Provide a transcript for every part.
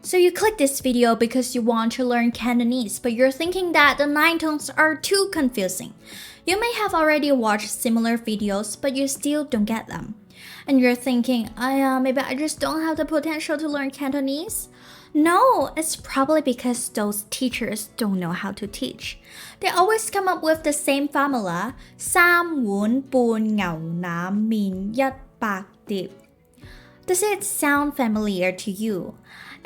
So you click this video because you want to learn Cantonese, but you're thinking that the 9 tones are too confusing. You may have already watched similar videos, but you still don't get them. And you're thinking, maybe I just don't have the potential to learn Cantonese? No, it's probably because those teachers don't know how to teach. They always come up with the same formula, 3碗半牛腩麵一百碟. Does it sound familiar to you?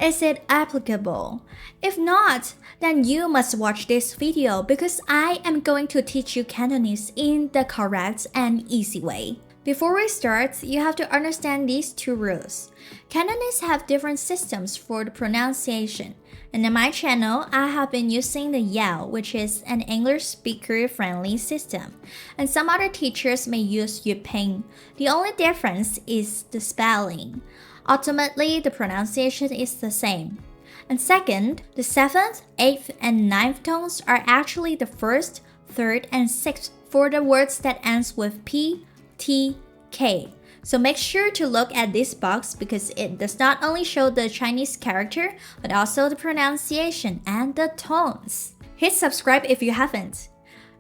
Is it applicable? If not, then you must watch this video because I am going to teach you Cantonese in the correct and easy way. Before we start, you have to understand these 2 rules. Cantonese have different systems for the pronunciation. And in my channel, I have been using the Yale, which is an English speaker-friendly system. And some other teachers may use Yuping. The only difference is the spelling. Ultimately, the pronunciation is the same. And second, the 7th, 8th, and 9th tones are actually the 1st, 3rd, and 6th for the words that ends with P, T, K. So make sure to look at this box because it does not only show the Chinese character, but also the pronunciation and the tones. Hit subscribe if you haven't.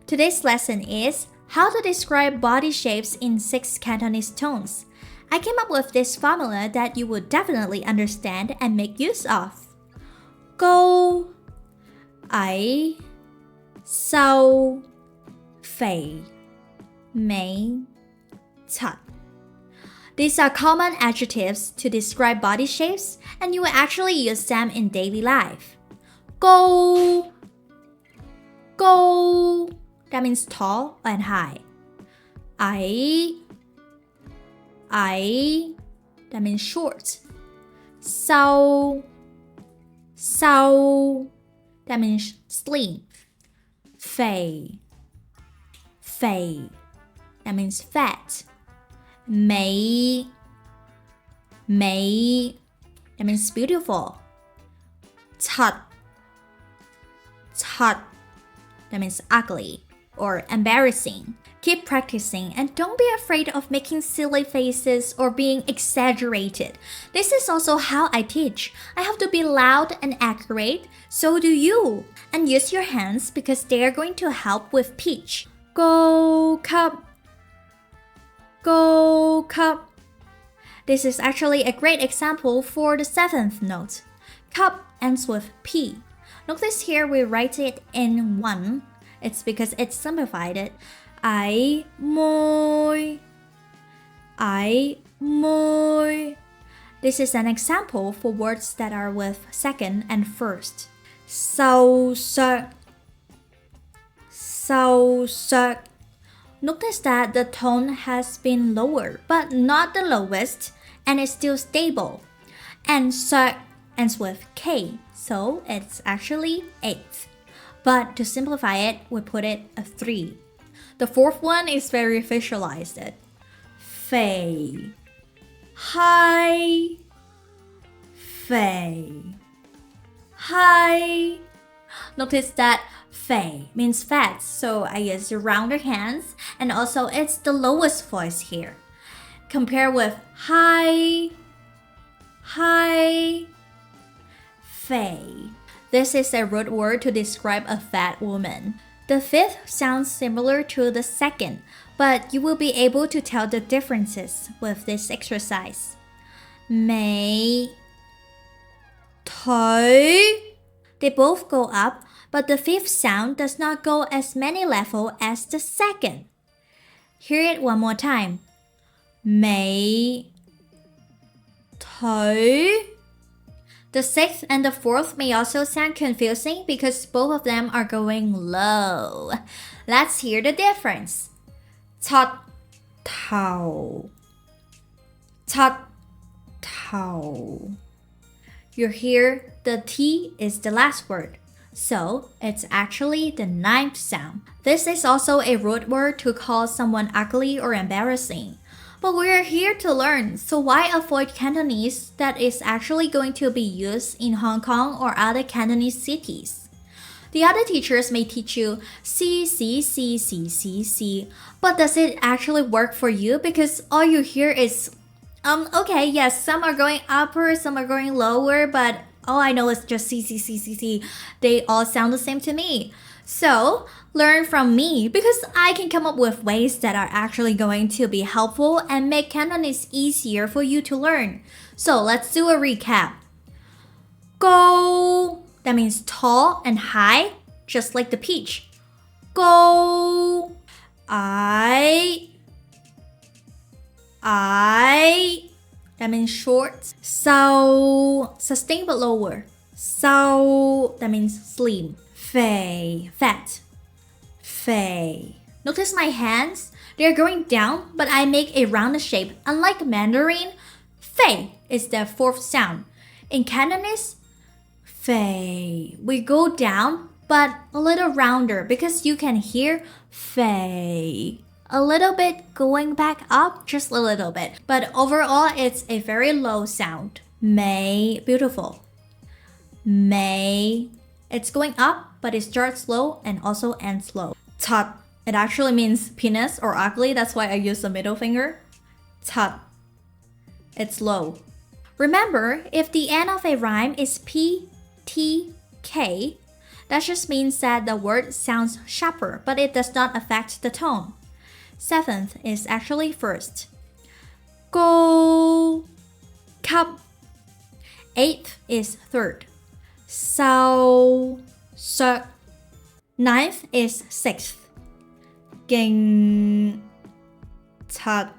Today's lesson is how to describe body shapes in 6 Cantonese tones. I came up with this formula that you would definitely understand and make use of. Go, ai, sau, fei, mei, cat. These are common adjectives to describe body shapes, and you will actually use them in daily life. Go, go, that means tall and high. Ai, that means short. Sau, that means slim. Fei, that means fat. Mei, that means beautiful. Cat, that means ugly or embarrassing. Keep practicing and don't be afraid of making silly faces or being exaggerated. This is also how I teach. I have to be loud and accurate, so do you. And use your hands because they are going to help with pitch. Go cup. Go cup. This is actually a great example for the 7th note. Cup ends with P. Notice here we write it in 1. It's because it simplified it. Ai môi. This is an example for words that are with 2nd and 1st. Sâu sắc. Notice that the tone has been lowered, but not the lowest, and it's still stable. And sắc ends with K, so it's actually 8th. But to simplify it, we put it a 3. The 4th one is very visualized. Fei, high, fei, high. Notice that fei means fat, so I use the rounder hands, and also it's the lowest voice here. Compare with high, fei. This is a root word to describe a fat woman. The 5th sounds similar to the 2nd, but you will be able to tell the differences with this exercise. Mei, toi. They both go up, but the 5th sound does not go as many levels as the 2nd. Hear it one more time. Mei, toi. The 6th and the 4th may also sound confusing because both of them are going low. Let's hear the difference. Chót thầu. You hear the T is the last word, so it's actually the 9th sound. This is also a root word to call someone ugly or embarrassing. But we're here to learn, so why avoid Cantonese that is actually going to be used in Hong Kong or other Cantonese cities? The other teachers may teach you C, but does it actually work for you? Because all you hear is, okay, yes, some are going upper, some are going lower, but All I know is just C, C, C, C, C. They all sound the same to me. So, learn from me because I can come up with ways that are actually going to be helpful and make Cantonese easier for you to learn. So, let's do a recap. Go, that means tall and high, just like the peach. Go, I, that means short. So, sustain but lower. So, that means slim. Fei, fat. Fei. Notice my hands? They're going down, but I make a rounded shape. Unlike Mandarin, fei is the fourth sound. In Cantonese, fei. We go down, but a little rounder because you can hear fei. A little bit going back up, just a little bit. But overall, it's a very low sound. Mei, beautiful. Mei, it's going up, but it starts slow and also ends slow. Tut, it actually means penis or ugly. That's why I use the middle finger. Tut, it's low. Remember, if the end of a rhyme is P, T, K, that just means that the word sounds sharper, but it does not affect the tone. Seventh is actually first. Go, cup. Eighth is third. Sao, sir. Ninth is sixth. Ging, thật.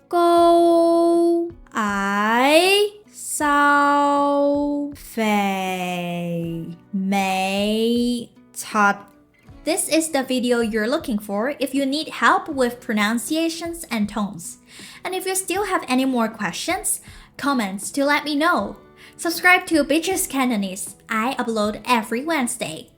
Go, I, sao, về, mấy, thật. This is the video you're looking for if you need help with pronunciations and tones. And if you still have any more questions, comments to let me know. Subscribe to Bitches Cantonese. I upload every Wednesday.